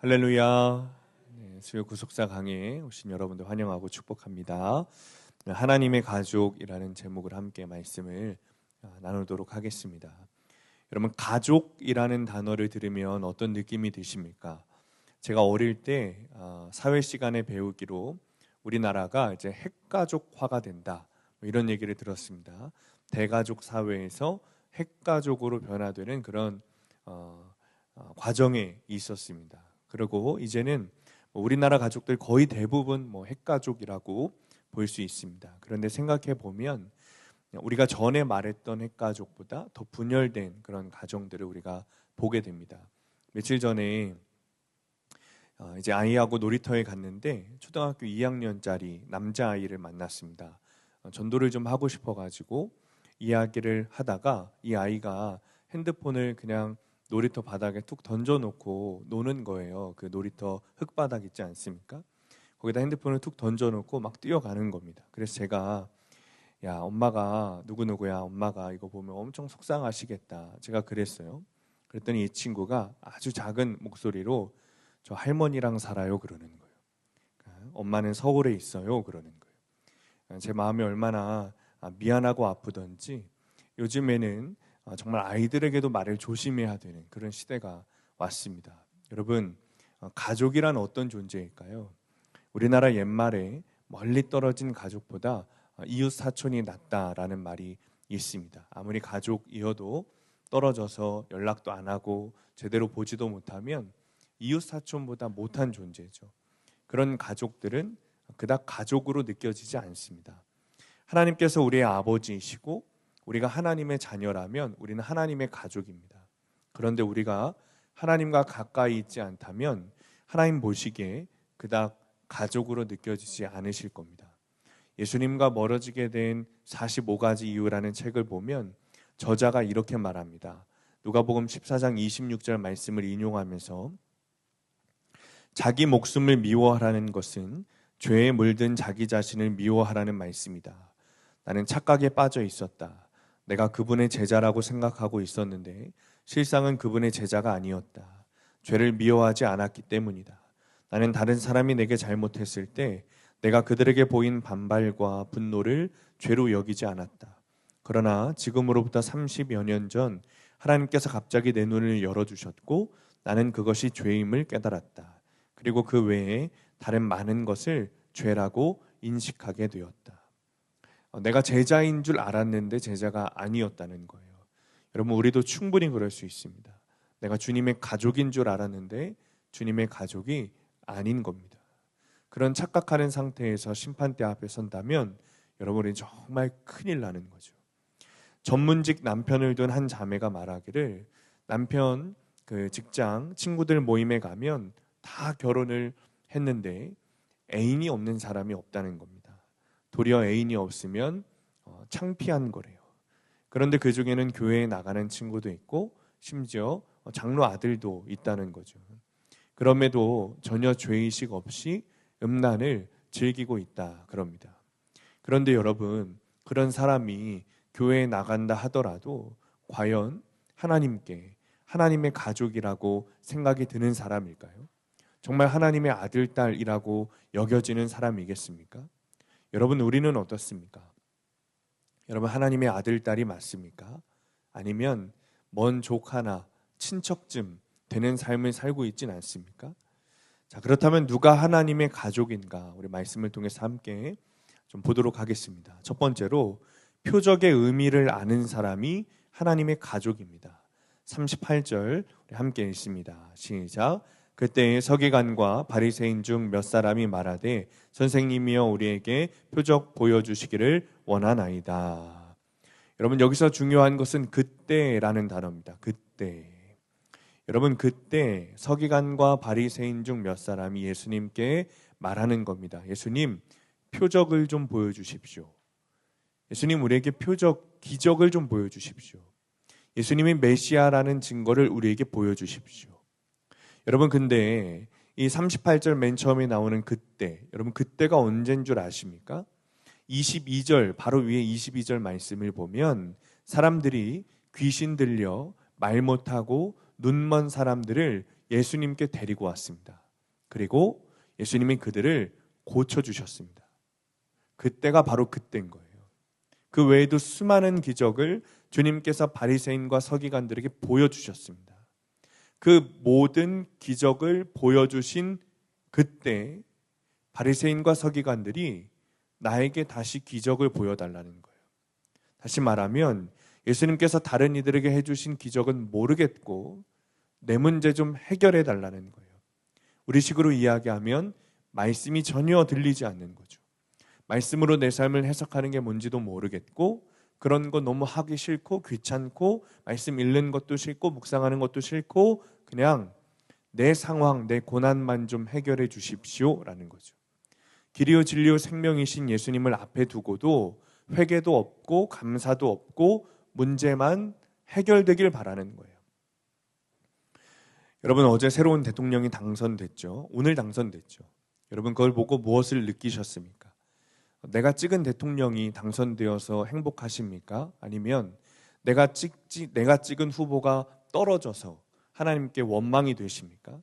할렐루야. 수요 구속사 강의에 오신 여러분들 환영하고 축복합니다. 하나님의 가족이라는 제목을 함께 말씀을 나누도록 하겠습니다. 여러분, 가족이라는 단어를 들으면 어떤 느낌이 드십니까? 제가 어릴 때 사회 시간에 배우기로 우리나라가 이제 핵가족화가 된다, 이런 얘기를 들었습니다. 대가족 사회에서 핵가족으로 변화되는 그런 과정에 있었습니다. 그리고 이제는 우리나라 가족들 거의 대부분 핵가족이라고 볼 수 있습니다. 그런데 생각해 보면 우리가 전에 말했던 핵가족보다 더 분열된 그런 가정들을 우리가 보게 됩니다. 며칠 전에 이제 아이하고 놀이터에 갔는데 초등학교 2학년짜리 남자아이를 만났습니다. 전도를 좀 하고 싶어가지고 이야기를 하다가 이 아이가 핸드폰을 그냥 놀이터 바닥에 툭 던져놓고 노는 거예요. 그 놀이터 흙바닥 있지 않습니까? 거기다 핸드폰을 툭 던져놓고 막 뛰어가는 겁니다. 그래서 제가 야, 엄마가 누구누구야, 엄마가 이거 보면 엄청 속상하시겠다, 제가 그랬어요. 그랬더니 이 친구가 아주 작은 목소리로 저 할머니랑 살아요 그러는 거예요. 엄마는 서울에 있어요 그러는 거예요. 제 마음이 얼마나 미안하고 아프던지 요즘에는 정말 아이들에게도 말을 조심해야 되는 그런 시대가 왔습니다. 여러분, 가족이란 어떤 존재일까요? 우리나라 옛말에 멀리 떨어진 가족보다 이웃 사촌이 낫다라는 말이 있습니다. 아무리 가족이어도 떨어져서 연락도 안 하고 제대로 보지도 못하면 이웃 사촌보다 못한 존재죠. 그런 가족들은 그닥 가족으로 느껴지지 않습니다. 하나님께서 우리의 아버지이시고 우리가 하나님의 자녀라면 우리는 하나님의 가족입니다. 그런데 우리가 하나님과 가까이 있지 않다면 하나님 보시기에 그닥 가족으로 느껴지지 않으실 겁니다. 예수님과 멀어지게 된 45가지 이유라는 책을 보면 저자가 이렇게 말합니다. 누가복음 14장 26절 말씀을 인용하면서 자기 목숨을 미워하라는 것은 죄에 물든 자기 자신을 미워하라는 말씀이다. 나는 착각에 빠져 있었다. 내가 그분의 제자라고 생각하고 있었는데 실상은 그분의 제자가 아니었다. 죄를 미워하지 않았기 때문이다. 나는 다른 사람이 내게 잘못했을 때 내가 그들에게 보인 반발과 분노를 죄로 여기지 않았다. 그러나 지금으로부터 30여 년 전 하나님께서 갑자기 내 눈을 열어주셨고 나는 그것이 죄임을 깨달았다. 그리고 그 외에 다른 많은 것을 죄라고 인식하게 되었다. 내가 제자인 줄 알았는데 제자가 아니었다는 거예요. 여러분, 우리도 충분히 그럴 수 있습니다. 내가 주님의 가족인 줄 알았는데 주님의 가족이 아닌 겁니다. 그런 착각하는 상태에서 심판대 앞에 선다면 여러분이 정말 큰일 나는 거죠. 전문직 남편을 둔 한 자매가 말하기를 남편 그 직장 친구들 모임에 가면 다 결혼을 했는데 애인이 없는 사람이 없다는 겁니다. 도리어 애인이 없으면 창피한 거래요. 그런데 그 중에는 교회에 나가는 친구도 있고 심지어 장로 아들도 있다는 거죠. 그럼에도 전혀 죄의식 없이 음란을 즐기고 있다 그럽니다. 그런데 여러분, 그런 사람이 교회에 나간다 하더라도 과연 하나님께 하나님의 가족이라고 생각이 드는 사람일까요? 정말 하나님의 아들, 딸이라고 여겨지는 사람이겠습니까? 여러분, 우리는 어떻습니까? 여러분, 하나님의 아들, 딸이 맞습니까? 아니면 먼 조카나 친척쯤 되는 삶을 살고 있진 않습니까? 자, 그렇다면 누가 하나님의 가족인가? 우리 말씀을 통해서 함께 좀 보도록 하겠습니다. 첫 번째로 표적의 의미를 아는 사람이 하나님의 가족입니다. 38절 우리 함께 읽습니다. 시작. 그때 서기관과 바리새인 중 몇 사람이 말하되 선생님이여 우리에게 표적 보여주시기를 원하나이다. 여러분, 여기서 중요한 것은 그때라는 단어입니다. 그때. 여러분, 그때 서기관과 바리새인 중 몇 사람이 예수님께 말하는 겁니다. 예수님, 표적을 좀 보여주십시오. 예수님, 우리에게 표적, 기적을 좀 보여주십시오. 예수님이 메시아라는 증거를 우리에게 보여주십시오. 여러분, 근데 이 38절 맨 처음에 나오는 그때, 여러분 그때가 언제인 줄 아십니까? 22절, 바로 위에 22절 말씀을 보면 사람들이 귀신 들려 말 못하고 눈먼 사람들을 예수님께 데리고 왔습니다. 그리고 예수님이 그들을 고쳐주셨습니다. 그때가 바로 그때인 거예요. 그 외에도 수많은 기적을 주님께서 바리새인과 서기관들에게 보여주셨습니다. 그 모든 기적을 보여주신 그때 바리새인과 서기관들이 나에게 다시 기적을 보여달라는 거예요. 다시 말하면 예수님께서 다른 이들에게 해주신 기적은 모르겠고 내 문제 좀 해결해 달라는 거예요. 우리식으로 이야기하면 말씀이 전혀 들리지 않는 거죠. 말씀으로 내 삶을 해석하는 게 뭔지도 모르겠고 그런 거 너무 하기 싫고 귀찮고 말씀 읽는 것도 싫고 묵상하는 것도 싫고 그냥 내 상황, 내 고난만 좀 해결해 주십시오라는 거죠. 길이요 진리요 생명이신 예수님을 앞에 두고도 회개도 없고 감사도 없고 문제만 해결되길 바라는 거예요. 여러분 어제 새로운 대통령이 당선됐죠. 오늘 당선됐죠. 여러분 그걸 보고 무엇을 느끼셨습니까? 내가 찍은 대통령이 당선되어서 행복하십니까? 아니면 내가 찍은 후보가 떨어져서 하나님께 원망이 되십니까?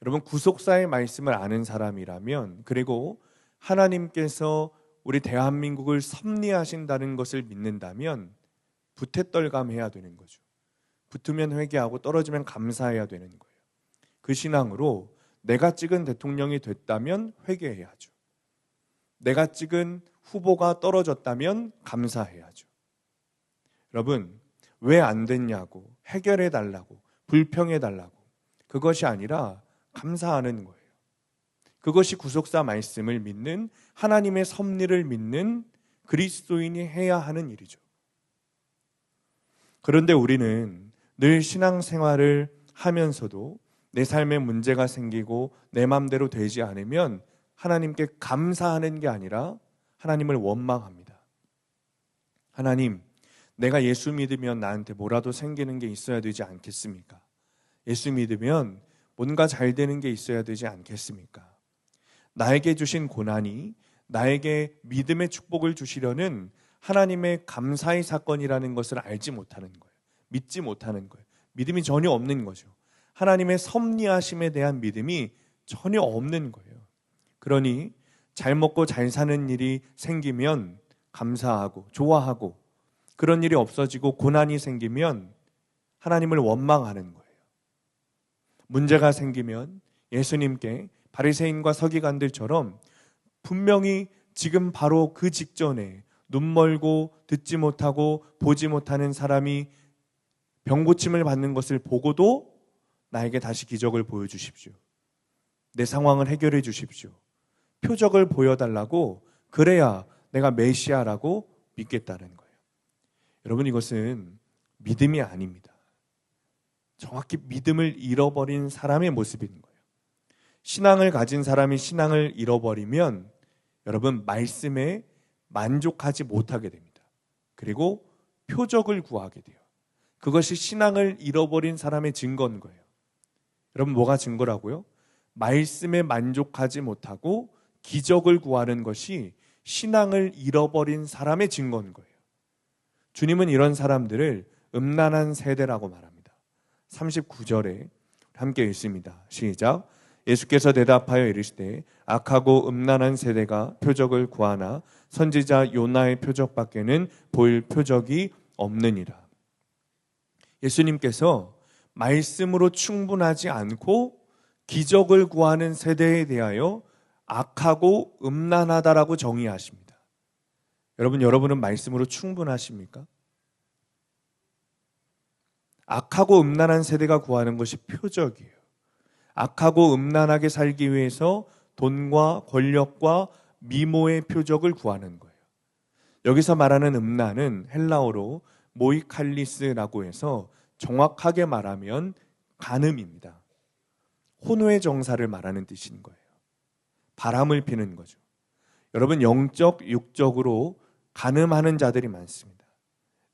여러분 구속사의 말씀을 아는 사람이라면 그리고 하나님께서 우리 대한민국을 섭리하신다는 것을 믿는다면 부태떨감해야 되는 거죠. 붙으면 회개하고 떨어지면 감사해야 되는 거예요. 그 신앙으로 내가 찍은 대통령이 됐다면 회개해야죠. 내가 찍은 후보가 떨어졌다면 감사해야죠. 여러분 왜 안 됐냐고 해결해 달라고 불평해 달라고 그것이 아니라 감사하는 거예요. 그것이 구속사 말씀을 믿는 하나님의 섭리를 믿는 그리스도인이 해야 하는 일이죠. 그런데 우리는 늘 신앙생활을 하면서도 내 삶에 문제가 생기고 내 마음대로 되지 않으면 하나님께 감사하는 게 아니라 하나님을 원망합니다. 하나님, 내가 예수 믿으면 나한테 뭐라도 생기는 게 있어야 되지 않겠습니까? 예수 믿으면 뭔가 잘 되는 게 있어야 되지 않겠습니까? 나에게 주신 고난이 나에게 믿음의 축복을 주시려는 하나님의 감사의 사건이라는 것을 알지 못하는 거예요. 믿지 못하는 거예요. 믿음이 전혀 없는 거죠. 하나님의 섭리하심에 대한 믿음이 전혀 없는 거예요. 그러니 잘 먹고 잘 사는 일이 생기면 감사하고 좋아하고 그런 일이 없어지고 고난이 생기면 하나님을 원망하는 거예요. 문제가 생기면 예수님께 바리새인과 서기관들처럼 분명히 지금 바로 그 직전에 눈 멀고 듣지 못하고 보지 못하는 사람이 병고침을 받는 것을 보고도 나에게 다시 기적을 보여주십시오. 내 상황을 해결해 주십시오. 표적을 보여달라고 그래야 내가 메시아라고 믿겠다는 거예요. 여러분 이것은 믿음이 아닙니다. 정확히 믿음을 잃어버린 사람의 모습인 거예요. 신앙을 가진 사람이 신앙을 잃어버리면 여러분 말씀에 만족하지 못하게 됩니다. 그리고 표적을 구하게 돼요. 그것이 신앙을 잃어버린 사람의 증거인 거예요. 여러분 뭐가 증거라고요? 말씀에 만족하지 못하고 기적을 구하는 것이 신앙을 잃어버린 사람의 증거인 거예요. 주님은 이런 사람들을 음란한 세대라고 말합니다. 39절에 함께 읽습니다. 시작. 예수께서 대답하여 이르시되 악하고 음란한 세대가 표적을 구하나 선지자 요나의 표적밖에는 보일 표적이 없느니라. 예수님께서 말씀으로 충분하지 않고 기적을 구하는 세대에 대하여 악하고 음란하다라고 정의하십니다. 여러분은 말씀으로 충분하십니까? 악하고 음란한 세대가 구하는 것이 표적이에요. 악하고 음란하게 살기 위해서 돈과 권력과 미모의 표적을 구하는 거예요. 여기서 말하는 음란은 헬라어로 모이칼리스라고 해서 정확하게 말하면 간음입니다. 혼외 정사를 말하는 뜻인 거예요. 바람을 피는 거죠. 여러분 영적, 육적으로 간음하는 자들이 많습니다.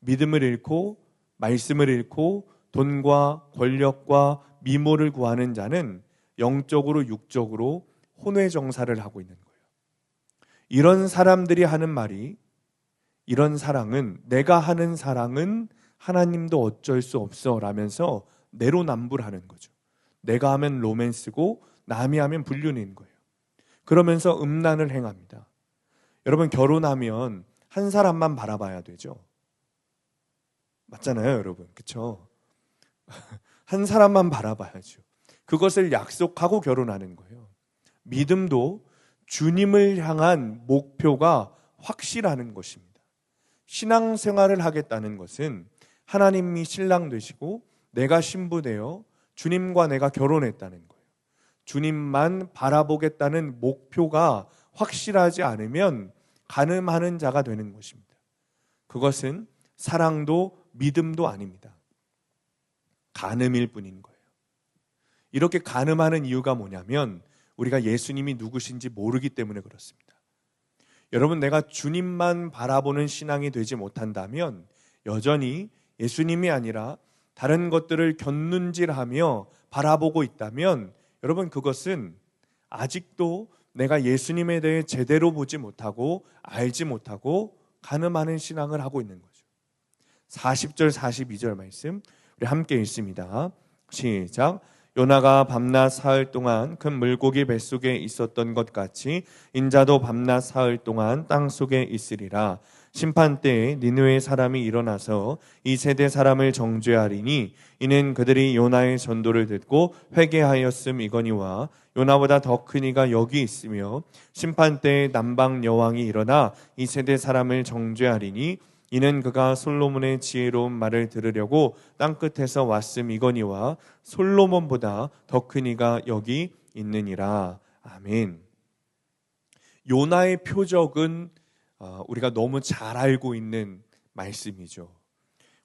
믿음을 잃고 말씀을 잃고 돈과 권력과 미모를 구하는 자는 영적으로 육적으로 혼외 정사를 하고 있는 거예요. 이런 사람들이 하는 말이 이런 사랑은 내가 하는 사랑은 하나님도 어쩔 수 없어 라면서 내로남불하는 거죠. 내가 하면 로맨스고 남이 하면 불륜인 거예요. 그러면서 음란을 행합니다. 여러분, 결혼하면 한 사람만 바라봐야 되죠. 맞잖아요, 여러분. 그렇죠? 한 사람만 바라봐야죠. 그것을 약속하고 결혼하는 거예요. 믿음도 주님을 향한 목표가 확실하는 것입니다. 신앙생활을 하겠다는 것은 하나님이 신랑 되시고 내가 신부되어 주님과 내가 결혼했다는 거예요. 주님만 바라보겠다는 목표가 확실하지 않으면 간음하는 자가 되는 것입니다. 그것은 사랑도 믿음도 아닙니다. 간음일 뿐인 거예요. 이렇게 간음하는 이유가 뭐냐면 우리가 예수님이 누구신지 모르기 때문에 그렇습니다. 여러분, 내가 주님만 바라보는 신앙이 되지 못한다면 여전히 예수님이 아니라 다른 것들을 곁눈질하며 바라보고 있다면 여러분, 그것은 아직도 내가 예수님에 대해 제대로 보지 못하고 알지 못하고 간음하는 신앙을 하고 있는 거죠. 40절 42절 말씀 우리 함께 읽습니다. 시작. 요나가 밤낮 사흘 동안 큰 물고기 뱃속에 있었던 것 같이 인자도 밤낮 사흘 동안 땅 속에 있으리라. 심판 때에 니느웨 사람이 일어나서 이 세대 사람을 정죄하리니 이는 그들이 요나의 전도를 듣고 회개하였음이거니와 요나보다 더 큰 이가 여기 있으며 심판 때에 남방 여왕이 일어나 이 세대 사람을 정죄하리니 이는 그가 솔로몬의 지혜로운 말을 들으려고 땅끝에서 왔음이거니와 솔로몬보다 더 큰 이가 여기 있느니라. 아멘. 요나의 표적은 우리가 너무 잘 알고 있는 말씀이죠.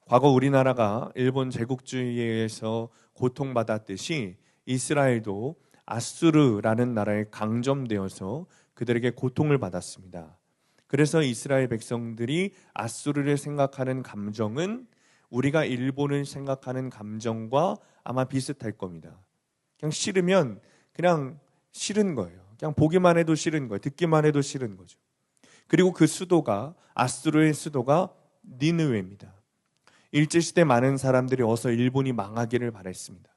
과거 우리나라가 일본 제국주의에 의해서 고통받았듯이 이스라엘도 아수르라는 나라에 강점되어서 그들에게 고통을 받았습니다. 그래서 이스라엘 백성들이 아수르를 생각하는 감정은 우리가 일본을 생각하는 감정과 아마 비슷할 겁니다. 그냥 싫으면 그냥 싫은 거예요. 그냥 보기만 해도 싫은 거예요. 듣기만 해도 싫은 거죠. 그리고 그 수도가, 아수르의 수도가 니느웨입니다. 일제시대 많은 사람들이 어서 일본이 망하기를 바랬습니다.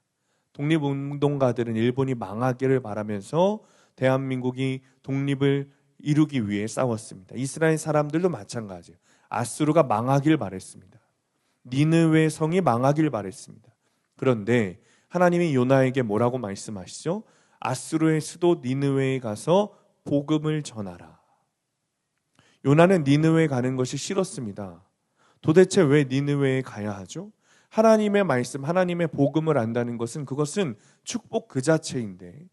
독립운동가들은 일본이 망하기를 바라면서 대한민국이 독립을 이루기 위해 싸웠습니다. 이스라엘 사람들도 마찬가지예요. 아수르가 망하길 바랬습니다. 니느웨 성이 망하길 바랬습니다. 그런데 하나님이 요나에게 뭐라고 말씀하시죠? 아수르의 수도 니느웨에 가서 복음을 전하라. 요나는 니느웨에 가는 것이 싫었습니다. 도대체 왜 니느웨에 가야 하죠? 하나님의 말씀, 하나님의 복음을 안다는 것은 그것은 축복 그 자체인데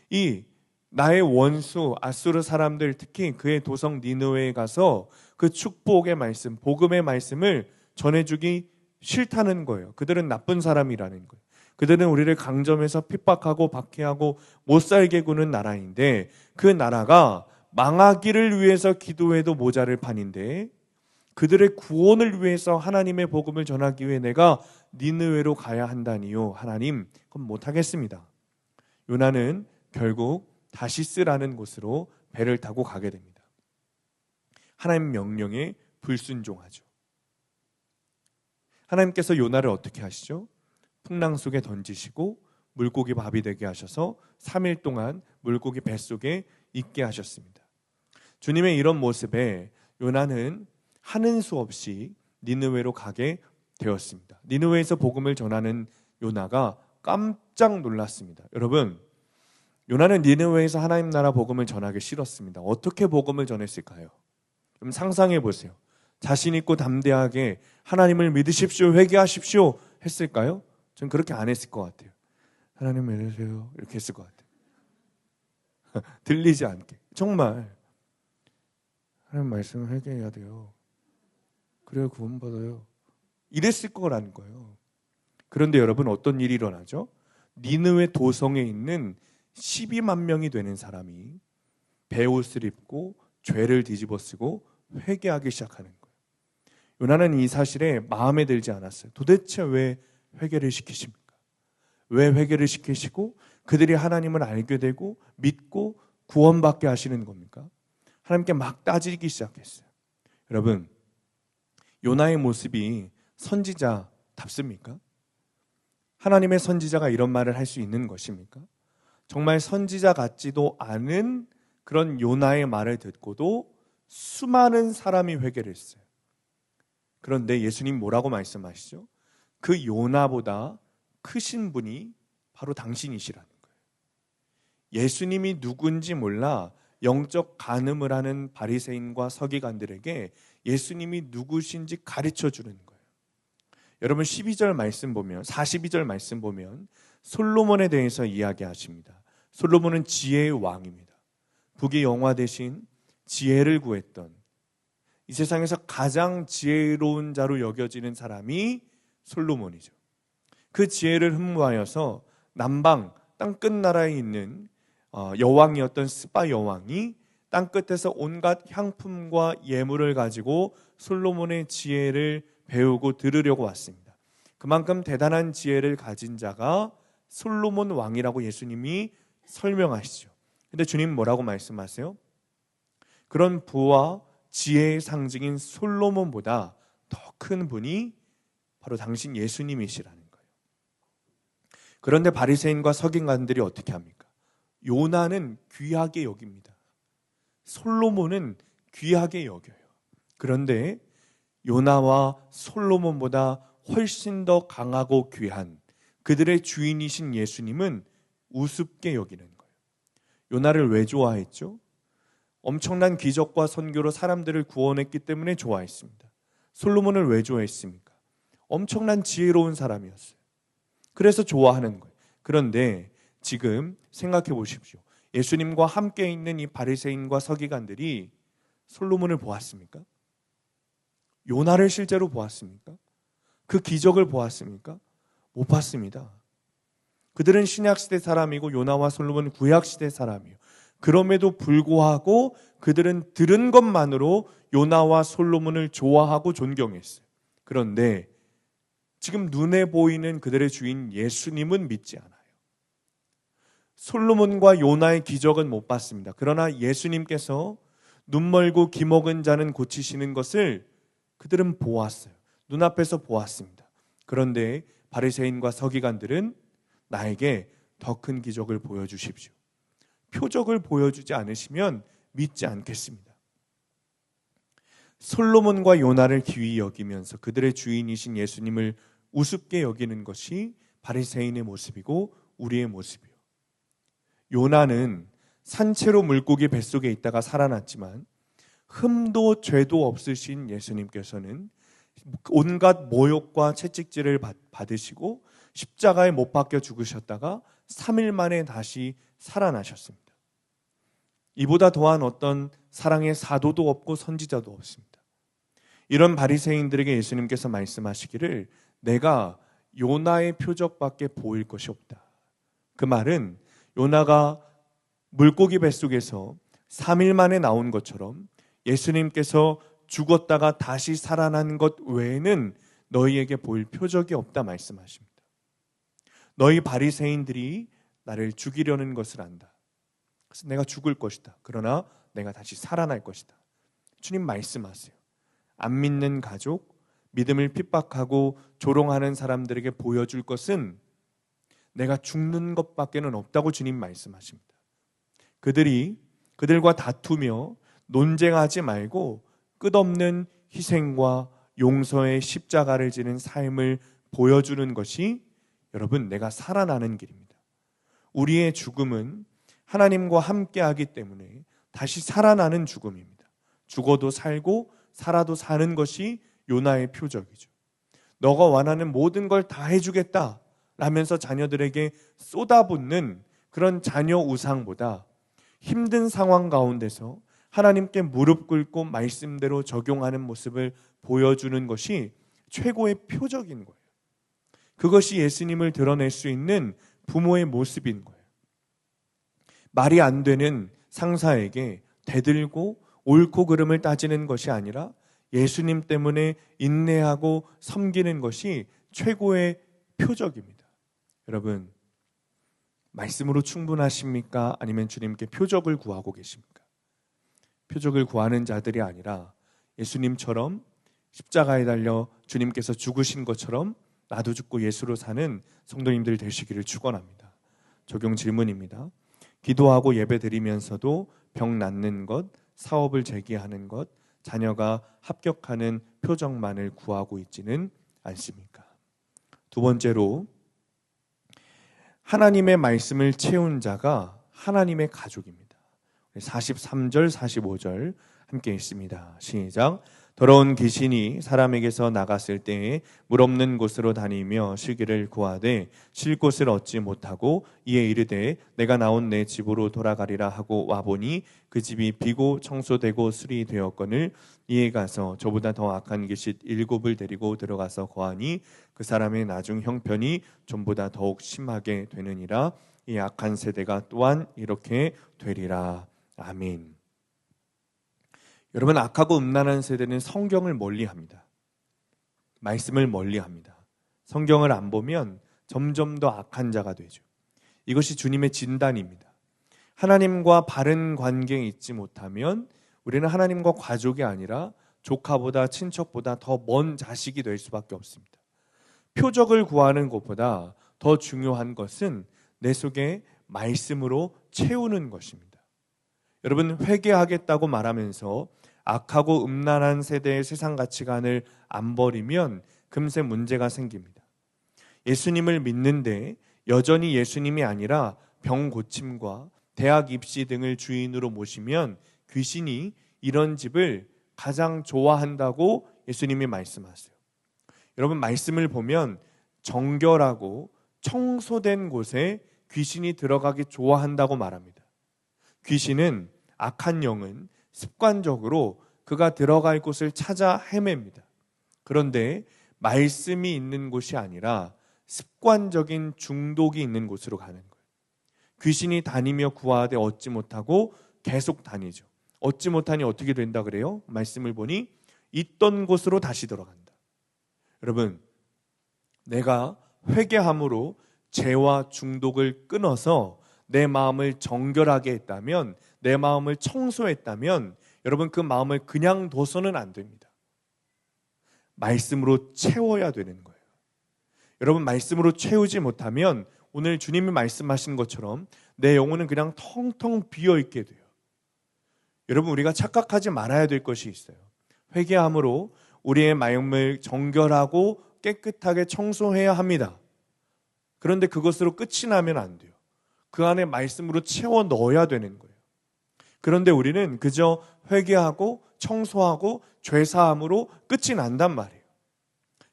이 나의 원수 아수르 사람들, 특히 그의 도성 니느웨에 가서 그 축복의 말씀, 복음의 말씀을 전해주기 싫다는 거예요. 그들은 나쁜 사람이라는 거예요. 그들은 우리를 강점해서 핍박하고 박해하고 못살게 구는 나라인데 그 나라가 망하기를 위해서 기도해도 모자랄 판인데 그들의 구원을 위해서 하나님의 복음을 전하기 위해 내가 니느웨로 가야 한다니요. 하나님, 그건 못하겠습니다. 요나는 결국 다시스라는 곳으로 배를 타고 가게 됩니다. 하나님 명령에 불순종하죠. 하나님께서 요나를 어떻게 하시죠? 풍랑 속에 던지시고 물고기 밥이 되게 하셔서 3일 동안 물고기 뱃속에 있게 하셨습니다. 주님의 이런 모습에 요나는 하는 수 없이 니느웨로 가게 되었습니다. 니느웨에서 복음을 전하는 요나가 깜짝 놀랐습니다. 여러분, 요나는 니느웨에서 하나님 나라 복음을 전하기 싫었습니다. 어떻게 복음을 전했을까요? 좀 상상해 보세요. 자신 있고 담대하게 하나님을 믿으십시오, 회개하십시오 했을까요? 전 그렇게 안 했을 것 같아요. 하나님 믿으세요 이렇게 했을 것 같아요. 들리지 않게. 정말 하나님 말씀을 회개해야 돼요. 그래야 구원받아요. 이랬을 거라는 거예요. 그런데 여러분, 어떤 일이 일어나죠? 니느웨 도성에 있는 12만 명이 되는 사람이 베옷을 입고 죄를 뒤집어쓰고 회개하기 시작하는 거예요. 요나는 이 사실에 마음에 들지 않았어요. 도대체 왜 회개를 시키십니까? 왜 회개를 시키시고 그들이 하나님을 알게 되고 믿고 구원받게 하시는 겁니까? 하나님께 막 따지기 시작했어요. 여러분, 요나의 모습이 선지자답습니까? 하나님의 선지자가 이런 말을 할 수 있는 것입니까? 정말 선지자 같지도 않은 그런 요나의 말을 듣고도 수많은 사람이 회개를 했어요. 그런데 예수님 뭐라고 말씀하시죠? 그 요나보다 크신 분이 바로 당신이시라는 거예요. 예수님이 누군지 몰라 영적 간음을 하는 바리새인과 서기관들에게 예수님이 누구신지 가르쳐 주는 거예요. 여러분 12절 말씀 보면 42절 말씀 보면 솔로몬에 대해서 이야기하십니다. 솔로몬은 지혜의 왕입니다. 북의 영화 대신 지혜를 구했던 이 세상에서 가장 지혜로운 자로 여겨지는 사람이 솔로몬이죠. 그 지혜를 흠모하여서 남방 땅끝 나라에 있는 여왕이었던 스바 여왕이 땅끝에서 온갖 향품과 예물을 가지고 솔로몬의 지혜를 배우고 들으려고 왔습니다. 그만큼 대단한 지혜를 가진 자가 솔로몬 왕이라고 예수님이 설명하시죠. 근데 주님 뭐라고 말씀하세요? 그런 부와 지혜의 상징인 솔로몬보다 더 큰 분이 바로 당신 예수님이시라는 거예요. 그런데 바리새인과 서기관들이 어떻게 합니까? 요나는 귀하게 여깁니다. 솔로몬은 귀하게 여겨요. 그런데 요나와 솔로몬보다 훨씬 더 강하고 귀한 그들의 주인이신 예수님은 우습게 여기는 거예요. 요나를 왜 좋아했죠? 엄청난 기적과 선교로 사람들을 구원했기 때문에 좋아했습니다. 솔로몬을 왜 좋아했습니까? 엄청난 지혜로운 사람이었어요. 그래서 좋아하는 거예요. 그런데 지금 생각해 보십시오. 예수님과 함께 있는 이 바리새인과 서기관들이 솔로몬을 보았습니까? 요나를 실제로 보았습니까? 그 기적을 보았습니까? 못 봤습니다. 그들은 신약시대 사람이고 요나와 솔로몬은 구약시대 사람이에요. 그럼에도 불구하고 그들은 들은 것만으로 요나와 솔로몬을 좋아하고 존경했어요. 그런데 지금 눈에 보이는 그들의 주인 예수님은 믿지 않아요. 솔로몬과 요나의 기적은 못 봤습니다. 그러나 예수님께서 눈 멀고 귀 먹은 자는 고치시는 것을 그들은 보았어요. 눈앞에서 보았습니다. 그런데 바리새인과 서기관들은 나에게 더 큰 기적을 보여주십시오. 표적을 보여주지 않으시면 믿지 않겠습니다. 솔로몬과 요나를 귀히 여기면서 그들의 주인이신 예수님을 우습게 여기는 것이 바리새인의 모습이고 우리의 모습이에요. 요나는 산채로 물고기 뱃속에 있다가 살아났지만 흠도 죄도 없으신 예수님께서는 온갖 모욕과 채찍질을 받으시고 십자가에 못 박혀 죽으셨다가 3일 만에 다시 살아나셨습니다. 이보다 더한 어떤 사랑의 사도도 없고 선지자도 없습니다. 이런 바리새인들에게 예수님께서 말씀하시기를 내가 요나의 표적밖에 보일 것이 없다. 그 말은 요나가 물고기 뱃속에서 3일 만에 나온 것처럼 예수님께서 죽었다가 다시 살아난 것 외에는 너희에게 보일 표적이 없다 말씀하십니다. 너희 바리새인들이 나를 죽이려는 것을 안다. 그래서 내가 죽을 것이다. 그러나 내가 다시 살아날 것이다. 주님 말씀하세요. 안 믿는 가족, 믿음을 핍박하고 조롱하는 사람들에게 보여줄 것은 내가 죽는 것밖에는 없다고 주님 말씀하십니다. 그들과 다투며 논쟁하지 말고 끝없는 희생과 용서의 십자가를 지는 삶을 보여주는 것이 여러분 내가 살아나는 길입니다. 우리의 죽음은 하나님과 함께하기 때문에 다시 살아나는 죽음입니다. 죽어도 살고 살아도 사는 것이 요나의 표적이죠. 너가 원하는 모든 걸 다 해주겠다 라면서 자녀들에게 쏟아붓는 그런 자녀 우상보다 힘든 상황 가운데서 하나님께 무릎 꿇고 말씀대로 적용하는 모습을 보여주는 것이 최고의 표적인 거예요. 그것이 예수님을 드러낼 수 있는 부모의 모습인 거예요. 말이 안 되는 상사에게 대들고 옳고 그름을 따지는 것이 아니라 예수님 때문에 인내하고 섬기는 것이 최고의 표적입니다. 여러분, 말씀으로 충분하십니까? 아니면 주님께 표적을 구하고 계십니까? 표적을 구하는 자들이 아니라 예수님처럼 십자가에 달려 주님께서 죽으신 것처럼 나도 죽고 예수로 사는 성도님들 되시기를 축원합니다. 적용 질문입니다. 기도하고 예배 드리면서도 병 낫는 것, 사업을 재개하는 것, 자녀가 합격하는 표적만을 구하고 있지는 않습니까? 두 번째로, 하나님의 말씀을 채운 자가 하나님의 가족입니다. 43절, 45절 함께 읽습니다. 시작. 더러운 귀신이 사람에게서 나갔을 때에 물 없는 곳으로 다니며 쉬기를 구하되 쉴 곳을 얻지 못하고 이에 이르되 내가 나온 내 집으로 돌아가리라 하고 와보니 그 집이 비고 청소되고 수리되었거늘 이에 가서 저보다 더 악한 귀신 7을 데리고 들어가서 거하니 그 사람의 나중 형편이 전보다 더욱 심하게 되느니라. 이 악한 세대가 또한 이렇게 되리라. 아멘. 여러분, 악하고 음란한 세대는 성경을 멀리합니다. 말씀을 멀리합니다. 성경을 안 보면 점점 더 악한 자가 되죠. 이것이 주님의 진단입니다. 하나님과 바른 관계에 있지 못하면 우리는 하나님과 가족이 아니라 조카보다 친척보다 더 먼 자식이 될 수밖에 없습니다. 표적을 구하는 것보다 더 중요한 것은 내 속에 말씀으로 채우는 것입니다. 여러분, 회개하겠다고 말하면서 악하고 음란한 세대의 세상 가치관을 안 버리면 금세 문제가 생깁니다. 예수님을 믿는데 여전히 예수님이 아니라 병 고침과 대학 입시 등을 주인으로 모시면 귀신이 이런 집을 가장 좋아한다고 예수님이 말씀하세요. 여러분, 말씀을 보면 정결하고 청소된 곳에 귀신이 들어가기 좋아한다고 말합니다. 귀신은, 악한 영은 습관적으로 그가 들어갈 곳을 찾아 헤맵니다. 그런데 말씀이 있는 곳이 아니라 습관적인 중독이 있는 곳으로 가는 거예요. 귀신이 다니며 구하되 얻지 못하고 계속 다니죠. 얻지 못하니 어떻게 된다 그래요? 말씀을 보니 있던 곳으로 다시 들어간다. 여러분, 내가 회개함으로 죄와 중독을 끊어서 내 마음을 정결하게 했다면, 내 마음을 청소했다면 여러분, 그 마음을 그냥 둬서는 안 됩니다. 말씀으로 채워야 되는 거예요. 여러분, 말씀으로 채우지 못하면 오늘 주님이 말씀하신 것처럼 내 영혼은 그냥 텅텅 비어있게 돼요. 여러분, 우리가 착각하지 말아야 될 것이 있어요. 회개함으로 우리의 마음을 정결하고 깨끗하게 청소해야 합니다. 그런데 그것으로 끝이 나면 안 돼요. 그 안에 말씀으로 채워 넣어야 되는 거예요. 그런데 우리는 그저 회개하고 청소하고 죄사함으로 끝이 난단 말이에요.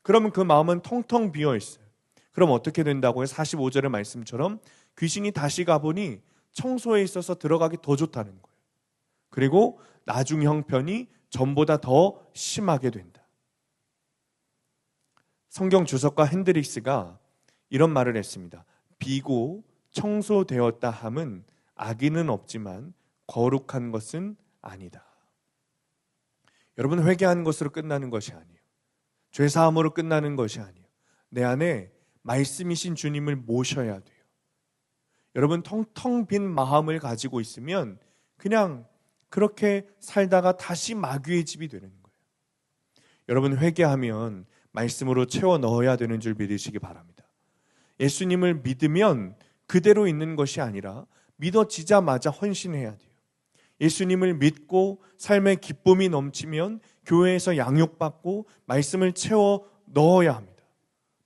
그러면 그 마음은 텅텅 비어 있어요. 그럼 어떻게 된다고요? 45절의 말씀처럼 귀신이 다시 가보니 청소에 있어서 들어가기 더 좋다는 거예요. 그리고 나중 형편이 전보다 더 심하게 된다. 성경 주석가 핸드릭스가 이런 말을 했습니다. 비고 청소되었다 함은 악의는 없지만 거룩한 것은 아니다. 여러분, 회개한 것으로 끝나는 것이 아니에요. 죄사함으로 끝나는 것이 아니에요. 내 안에 말씀이신 주님을 모셔야 돼요. 여러분, 텅텅 빈 마음을 가지고 있으면 그냥 그렇게 살다가 다시 마귀의 집이 되는 거예요. 여러분, 회개하면 말씀으로 채워 넣어야 되는 줄 믿으시기 바랍니다. 예수님을 믿으면 그대로 있는 것이 아니라 믿어지자마자 헌신해야 돼요. 예수님을 믿고 삶의 기쁨이 넘치면 교회에서 양육받고 말씀을 채워 넣어야 합니다.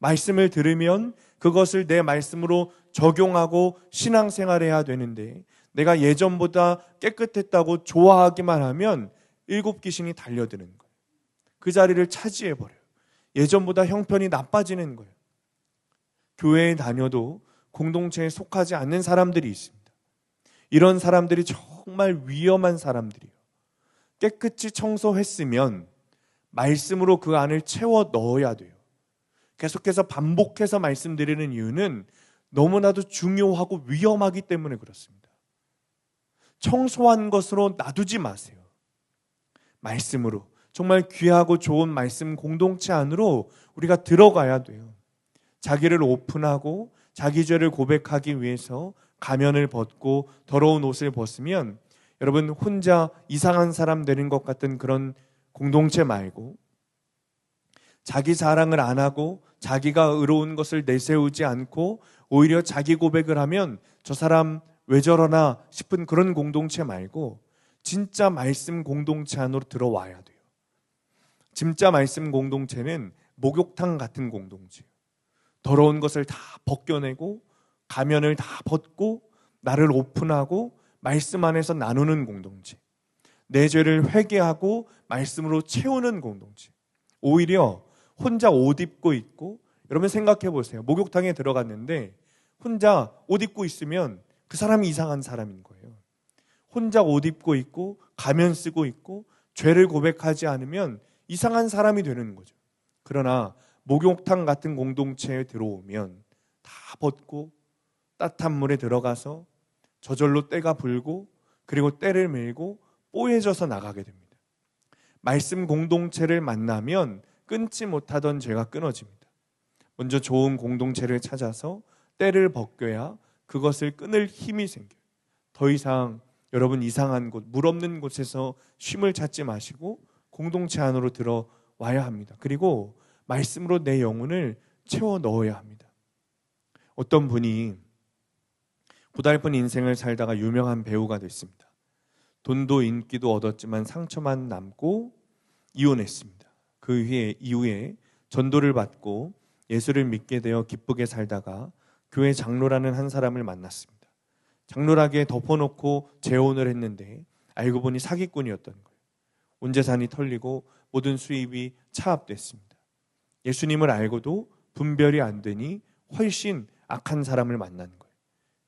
말씀을 들으면 그것을 내 말씀으로 적용하고 신앙생활해야 되는데, 내가 예전보다 깨끗했다고 좋아하기만 하면 7 귀신이 달려드는 거예요. 그 자리를 차지해버려요. 예전보다 형편이 나빠지는 거예요. 교회에 다녀도 공동체에 속하지 않는 사람들이 있습니다. 이런 사람들이 정말 위험한 사람들이에요. 깨끗이 청소했으면 말씀으로 그 안을 채워 넣어야 돼요. 계속해서 반복해서 말씀드리는 이유는 너무나도 중요하고 위험하기 때문에 그렇습니다. 청소한 것으로 놔두지 마세요. 말씀으로, 정말 귀하고 좋은 말씀 공동체 안으로 우리가 들어가야 돼요. 자기를 오픈하고 자기 죄를 고백하기 위해서 가면을 벗고 더러운 옷을 벗으면 여러분, 혼자 이상한 사람 되는 것 같은 그런 공동체 말고 자기 자랑을 안 하고 자기가 의로운 것을 내세우지 않고 오히려 자기 고백을 하면 저 사람 왜 저러나 싶은 그런 공동체 말고 진짜 말씀 공동체 안으로 들어와야 돼요. 진짜 말씀 공동체는 목욕탕 같은 공동체예요. 더러운 것을 다 벗겨내고 가면을 다 벗고 나를 오픈하고 말씀 안에서 나누는 공동체. 내 죄를 회개하고 말씀으로 채우는 공동체. 오히려 혼자 옷 입고 있고, 여러분 생각해 보세요. 목욕탕에 들어갔는데 혼자 옷 입고 있으면 그 사람이 이상한 사람인 거예요. 혼자 옷 입고 있고 가면 쓰고 있고 죄를 고백하지 않으면 이상한 사람이 되는 거죠. 그러나 목욕탕 같은 공동체에 들어오면 다 벗고 따뜻한 물에 들어가서 저절로 때가 불고 그리고 때를 밀고 뽀얘져서 나가게 됩니다. 말씀 공동체를 만나면 끊지 못하던 죄가 끊어집니다. 먼저 좋은 공동체를 찾아서 때를 벗겨야 그것을 끊을 힘이 생겨요. 더 이상 여러분 이상한 곳, 물 없는 곳에서 쉼을 찾지 마시고 공동체 안으로 들어와야 합니다. 그리고 말씀으로 내 영혼을 채워 넣어야 합니다. 어떤 분이 고달픈 인생을 살다가 유명한 배우가 됐습니다. 돈도 인기도 얻었지만 상처만 남고 이혼했습니다. 그 이후에 전도를 받고 예수를 믿게 되어 기쁘게 살다가 교회 장로라는 한 사람을 만났습니다. 장로라기에 덮어놓고 재혼을 했는데 알고 보니 사기꾼이었던 거예요. 온 재산이 털리고 모든 수입이 차압됐습니다. 예수님을 알고도 분별이 안 되니 훨씬 악한 사람을 만난 거예요.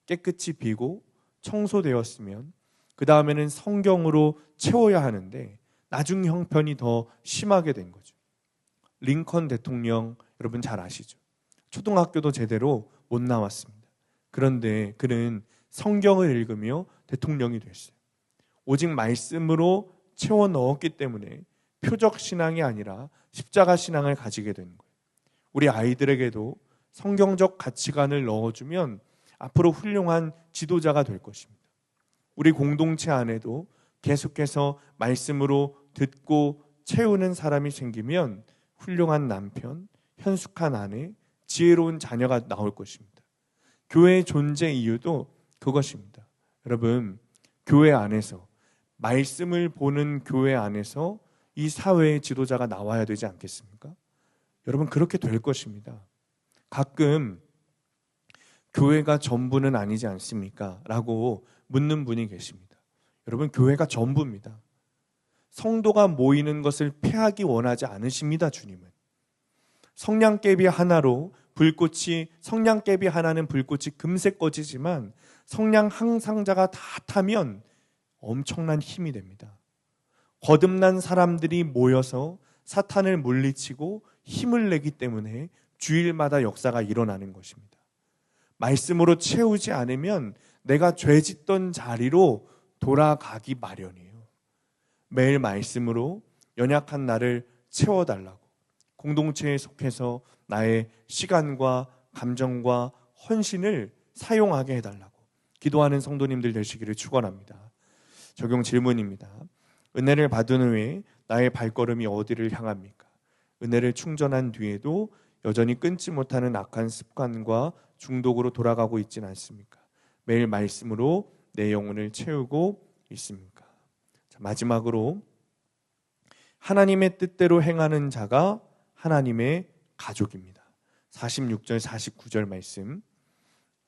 깨끗이 비고 청소되었으면 그 다음에는 성경으로 채워야 하는데 나중 형편이 더 심하게 된 거죠. 링컨 대통령 여러분 잘 아시죠? 초등학교도 제대로 못 나왔습니다. 그런데 그는 성경을 읽으며 대통령이 됐어요. 오직 말씀으로 채워 넣었기 때문에 표적 신앙이 아니라 십자가 신앙을 가지게 된 거예요. 우리 아이들에게도 성경적 가치관을 넣어주면 앞으로 훌륭한 지도자가 될 것입니다. 우리 공동체 안에도 계속해서 말씀으로 듣고 채우는 사람이 생기면 훌륭한 남편, 현숙한 아내, 지혜로운 자녀가 나올 것입니다. 교회의 존재 이유도 그것입니다. 여러분, 교회 안에서 말씀을 보는 교회 안에서 이 사회의 지도자가 나와야 되지 않겠습니까? 여러분 그렇게 될 것입니다. 가끔 교회가 전부는 아니지 않습니까? 라고 묻는 분이 계십니다. 여러분 교회가 전부입니다. 성도가 모이는 것을 폐하기 원하지 않으십니다. 주님은. 성냥개비 하나로 성냥개비 하나는 불꽃이 금세 꺼지지만 성냥 한 상자가 다 타면 엄청난 힘이 됩니다. 거듭난 사람들이 모여서 사탄을 물리치고 힘을 내기 때문에 주일마다 역사가 일어나는 것입니다. 말씀으로 채우지 않으면 내가 죄 짓던 자리로 돌아가기 마련이에요. 매일 말씀으로 연약한 나를 채워달라고, 공동체에 속해서 나의 시간과 감정과 헌신을 사용하게 해달라고 기도하는 성도님들 되시기를 축원합니다. 적용 질문입니다. 은혜를 받은 후에 나의 발걸음이 어디를 향합니까? 은혜를 충전한 뒤에도 여전히 끊지 못하는 악한 습관과 중독으로 돌아가고 있지는 않습니까? 매일 말씀으로 내 영혼을 채우고 있습니까? 자, 마지막으로 하나님의 뜻대로 행하는 자가 하나님의 가족입니다. 46절 49절 말씀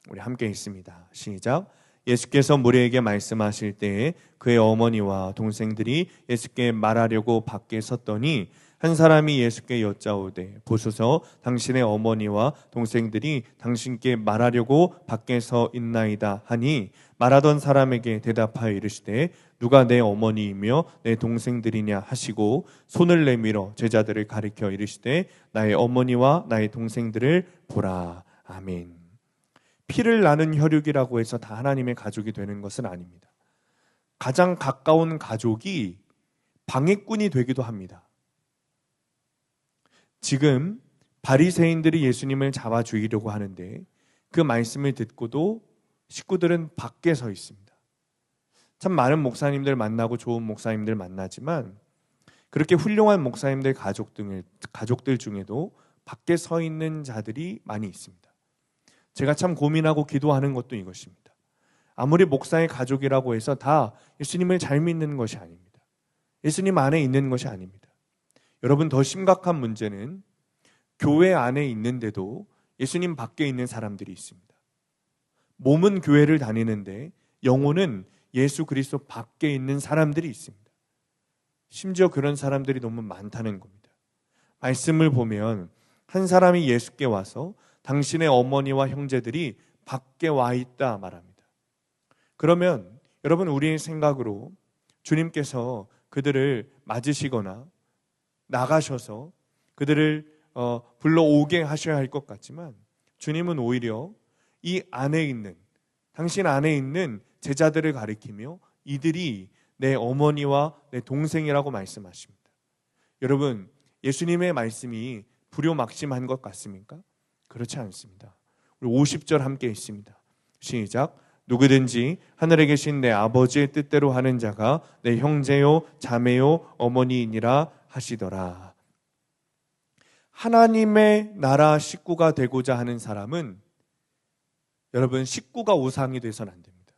우리 함께 읽습니다. 시작. 예수께서 무리에게 말씀하실 때에 그의 어머니와 동생들이 예수께 말하려고 밖에 섰더니 한 사람이 예수께 여짜오되 보소서 당신의 어머니와 동생들이 당신께 말하려고 밖에 서 있나이다 하니 말하던 사람에게 대답하여 이르시되 누가 내 어머니이며 내 동생들이냐 하시고 손을 내밀어 제자들을 가리켜 이르시되 나의 어머니와 나의 동생들을 보라. 아멘. 피를 나는 혈육이라고 해서 다 하나님의 가족이 되는 것은 아닙니다. 가장 가까운 가족이 방해꾼이 되기도 합니다. 지금 바리새인들이 예수님을 잡아 죽이려고 하는데 그 말씀을 듣고도 식구들은 밖에 서 있습니다. 참 많은 목사님들 만나고 좋은 목사님들 만나지만 그렇게 훌륭한 목사님들 가족들 중에도 밖에 서 있는 자들이 많이 있습니다. 제가 참 고민하고 기도하는 것도 이것입니다. 아무리 목사의 가족이라고 해서 다 예수님을 잘 믿는 것이 아닙니다. 예수님 안에 있는 것이 아닙니다. 여러분, 더 심각한 문제는 교회 안에 있는데도 예수님 밖에 있는 사람들이 있습니다. 몸은 교회를 다니는데 영혼은 예수 그리스도 밖에 있는 사람들이 있습니다. 심지어 그런 사람들이 너무 많다는 겁니다. 말씀을 보면 한 사람이 예수께 와서 당신의 어머니와 형제들이 밖에 와 있다 말합니다. 그러면 여러분, 우리의 생각으로 주님께서 그들을 맞으시거나 나가셔서 그들을 불러오게 하셔야 할 것 같지만, 주님은 오히려 이 안에 있는, 당신 안에 있는 제자들을 가리키며 이들이 내 어머니와 내 동생이라고 말씀하십니다. 여러분, 예수님의 말씀이 불효막심한 것 같습니까? 그렇지 않습니다. 우리 50절 함께 있습니다. 시작. 누구든지 하늘에 계신 내 아버지의 뜻대로 하는 자가 내 형제요 자매요 어머니이니라 하시더라. 하나님의 나라 식구가 되고자 하는 사람은, 여러분, 식구가 우상이 돼서는 안 됩니다.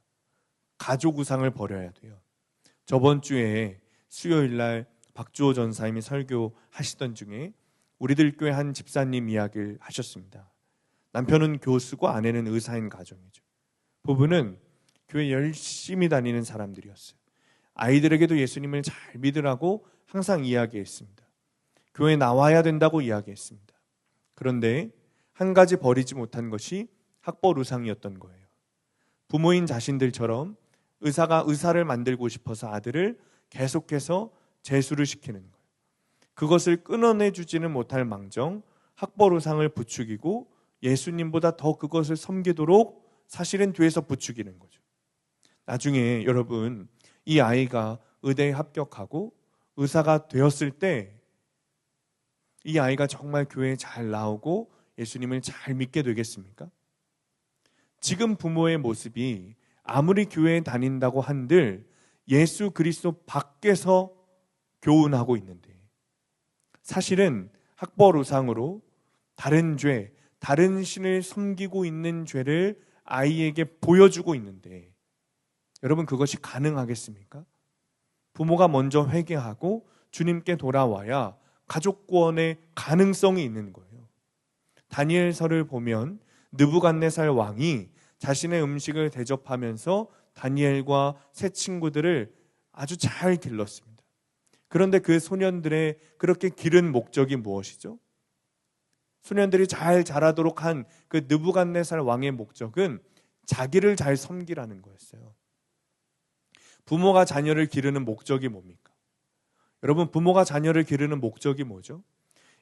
가족 우상을 버려야 돼요. 저번 주에 수요일 날 박주호 전사님이 설교하시던 중에 우리들 교회 한 집사님 이야기를 하셨습니다. 남편은 교수고 아내는 의사인 가정이죠. 부부는 교회 열심히 다니는 사람들이었어요. 아이들에게도 예수님을 잘 믿으라고 항상 이야기했습니다. 교회에 나와야 된다고 이야기했습니다. 그런데 한 가지 버리지 못한 것이 학벌 우상이었던 거예요. 부모인 자신들처럼 의사가 의사를 만들고 싶어서 아들을 계속해서 재수를 시키는 거예요. 그것을 끊어내주지는 못할 망정 학벌 우상을 부추기고 예수님보다 더 그것을 섬기도록 사실은 뒤에서 부추기는 거죠. 나중에 여러분, 이 아이가 의대에 합격하고 의사가 되었을 때 이 아이가 정말 교회에 잘 나오고 예수님을 잘 믿게 되겠습니까? 지금 부모의 모습이 아무리 교회에 다닌다고 한들 예수 그리스도 밖에서 교훈하고 있는데, 사실은 학벌 우상으로 다른 죄, 다른 신을 섬기고 있는 죄를 아이에게 보여주고 있는데, 여러분, 그것이 가능하겠습니까? 부모가 먼저 회개하고 주님께 돌아와야 가족 구원의 가능성이 있는 거예요. 다니엘서를 보면 느부갓네살 왕이 자신의 음식을 대접하면서 다니엘과 세 친구들을 아주 잘 길렀습니다. 그런데 그 소년들의 그렇게 기른 목적이 무엇이죠? 소년들이 잘 자라도록 한 그 느부갓네살 왕의 목적은 자기를 잘 섬기라는 거였어요. 부모가 자녀를 기르는 목적이 뭡니까? 여러분, 부모가 자녀를 기르는 목적이 뭐죠?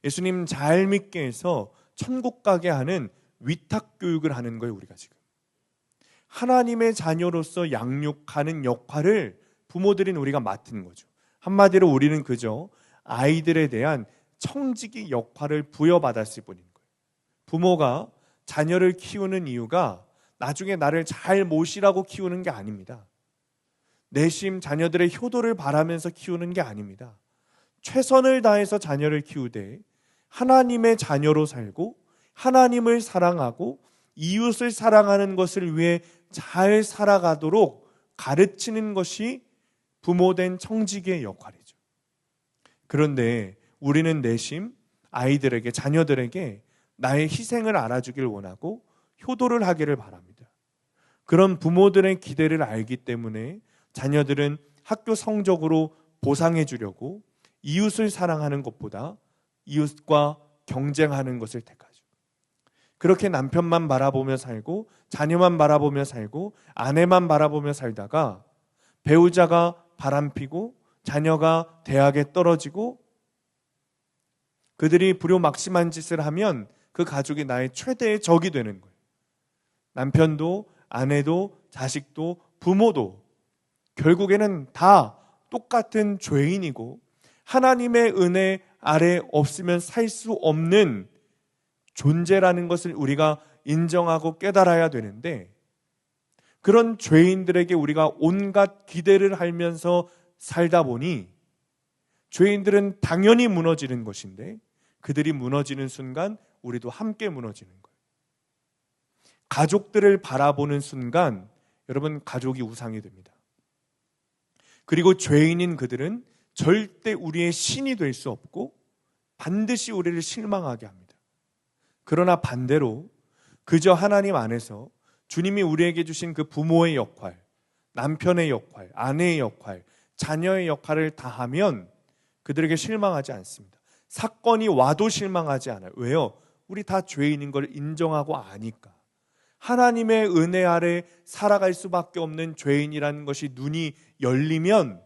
예수님 잘 믿게 해서 천국 가게 하는 위탁 교육을 하는 거예요. 우리가 지금 하나님의 자녀로서 양육하는 역할을 부모들인 우리가 맡은 거죠. 한마디로 우리는 그저 아이들에 대한 청지기 역할을 부여받았을 뿐인 거예요. 부모가 자녀를 키우는 이유가 나중에 나를 잘 모시라고 키우는 게 아닙니다. 내심 자녀들의 효도를 바라면서 키우는 게 아닙니다. 최선을 다해서 자녀를 키우되 하나님의 자녀로 살고 하나님을 사랑하고 이웃을 사랑하는 것을 위해 잘 살아가도록 가르치는 것이 부모된 청지기의 역할이죠. 그런데 우리는 내심 아이들에게, 자녀들에게 나의 희생을 알아주길 원하고 효도를 하기를 바랍니다. 그런 부모들의 기대를 알기 때문에 자녀들은 학교 성적으로 보상해 주려고 이웃을 사랑하는 것보다 이웃과 경쟁하는 것을 택하죠. 그렇게 남편만 바라보며 살고 자녀만 바라보며 살고 아내만 바라보며 살다가 배우자가 바람피고 자녀가 대학에 떨어지고 그들이 불효막심한 짓을 하면 그 가족이 나의 최대의 적이 되는 거예요. 남편도 아내도 자식도 부모도 결국에는 다 똑같은 죄인이고 하나님의 은혜 아래 없으면 살 수 없는 존재라는 것을 우리가 인정하고 깨달아야 되는데, 그런 죄인들에게 우리가 온갖 기대를 하면서 살다 보니 죄인들은 당연히 무너지는 것인데 그들이 무너지는 순간 우리도 함께 무너지는 거예요. 가족들을 바라보는 순간 여러분, 가족이 우상이 됩니다. 그리고 죄인인 그들은 절대 우리의 신이 될 수 없고 반드시 우리를 실망하게 합니다. 그러나 반대로 그저 하나님 안에서 주님이 우리에게 주신 그 부모의 역할, 남편의 역할, 아내의 역할, 자녀의 역할을 다하면 그들에게 실망하지 않습니다. 사건이 와도 실망하지 않아요. 왜요? 우리 다 죄인인 걸 인정하고 아니까. 하나님의 은혜 아래 살아갈 수밖에 없는 죄인이라는 것이 눈이 열리면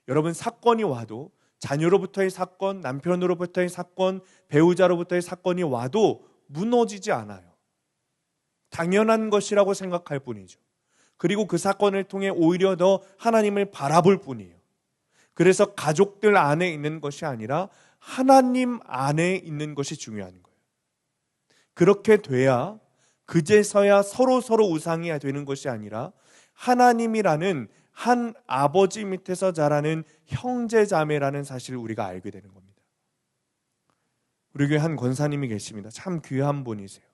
여러분, 사건이 와도, 자녀로부터의 사건, 남편으로부터의 사건, 배우자로부터의 사건이 와도 무너지지 않아요. 당연한 것이라고 생각할 뿐이죠. 그리고 그 사건을 통해 오히려 더 하나님을 바라볼 뿐이에요. 그래서 가족들 안에 있는 것이 아니라 하나님 안에 있는 것이 중요한 거예요. 그렇게 돼야 그제서야 서로 우상이 되는 것이 아니라 하나님이라는 한 아버지 밑에서 자라는 형제 자매라는 사실을 우리가 알게 되는 겁니다. 우리 교회 한 권사님이 계십니다. 참 귀한 분이세요.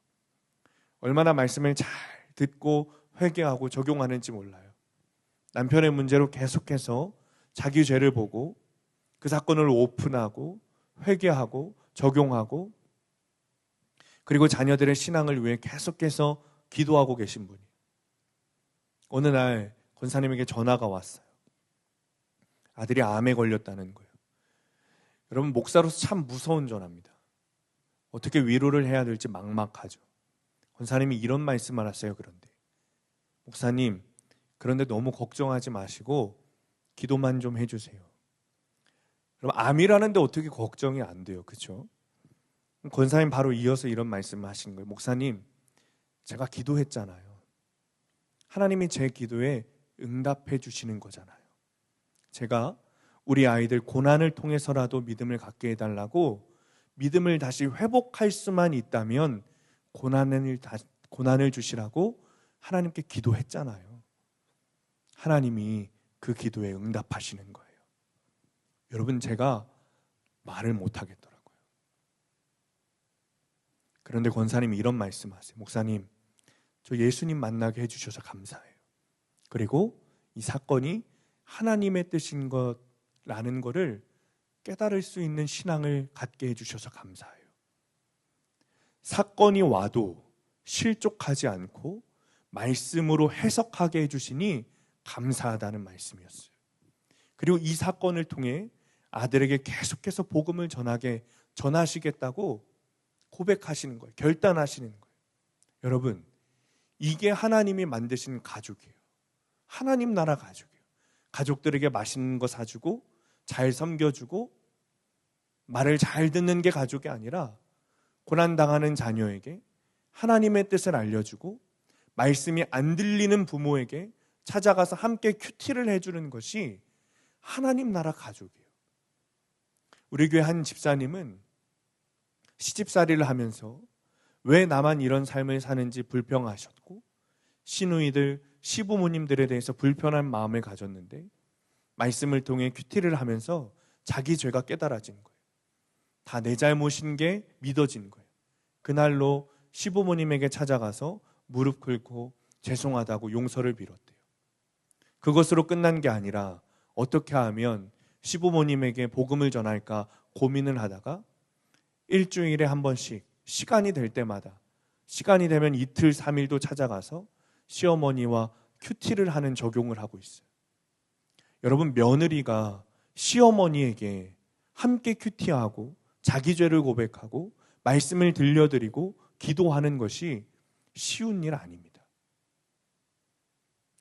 얼마나 말씀을 잘 듣고 회개하고 적용하는지 몰라요. 남편의 문제로 계속해서 자기 죄를 보고 그 사건을 오픈하고 회개하고 적용하고 그리고 자녀들의 신앙을 위해 계속해서 기도하고 계신 분이에요. 어느 날 권사님에게 전화가 왔어요. 아들이 암에 걸렸다는 거예요. 여러분, 목사로서 참 무서운 전화입니다. 어떻게 위로를 해야 될지 막막하죠. 권사님이 이런 말씀을 하세요. 그런데 목사님, 그런데 너무 걱정하지 마시고 기도만 좀 해주세요. 그럼 암이라는데 어떻게 걱정이 안 돼요? 그렇죠? 권사님 바로 이어서 이런 말씀을 하신 거예요. 목사님, 제가 기도했잖아요. 하나님이 제 기도에 응답해 주시는 거잖아요. 제가 우리 아이들 고난을 통해서라도 믿음을 갖게 해달라고 믿음을 다시 회복할 수만 있다면 고난을 주시라고 하나님께 기도했잖아요. 하나님이 그 기도에 응답하시는 거예요. 여러분, 제가 말을 못하겠더라고요. 그런데 권사님이 이런 말씀하세요. 목사님, 저 예수님 만나게 해주셔서 감사해요. 그리고 이 사건이 하나님의 뜻인 것라는 것을 깨달을 수 있는 신앙을 갖게 해주셔서 감사해요. 사건이 와도 실족하지 않고 말씀으로 해석하게 해주시니 감사하다는 말씀이었어요. 그리고 이 사건을 통해 아들에게 계속해서 복음을 전하시겠다고 고백하시는 거예요. 결단하시는 거예요. 여러분, 이게 하나님이 만드신 가족이에요. 하나님 나라 가족이에요. 가족들에게 맛있는 거 사주고 잘 섬겨주고 말을 잘 듣는 게 가족이 아니라 고난당하는 자녀에게 하나님의 뜻을 알려주고 말씀이 안 들리는 부모에게 찾아가서 함께 큐티를 해주는 것이 하나님 나라 가족이에요. 우리 교회 한 집사님은 시집살이를 하면서 왜 나만 이런 삶을 사는지 불평하셨고 시누이들, 시부모님들에 대해서 불편한 마음을 가졌는데 말씀을 통해 큐티를 하면서 자기 죄가 깨달아진 거예요. 다 내 잘못인 게 믿어진 거예요. 그날로 시부모님에게 찾아가서 무릎 꿇고 죄송하다고 용서를 빌었대요. 그것으로 끝난 게 아니라 어떻게 하면 시부모님에게 복음을 전할까 고민을 하다가 일주일에 한 번씩 시간이 될 때마다 시간이 되면 이틀, 3일도 찾아가서 시어머니와 큐티를 하는 적용을 하고 있어요. 여러분, 며느리가 시어머니에게 함께 큐티하고 자기 죄를 고백하고 말씀을 들려드리고 기도하는 것이 쉬운 일 아닙니다.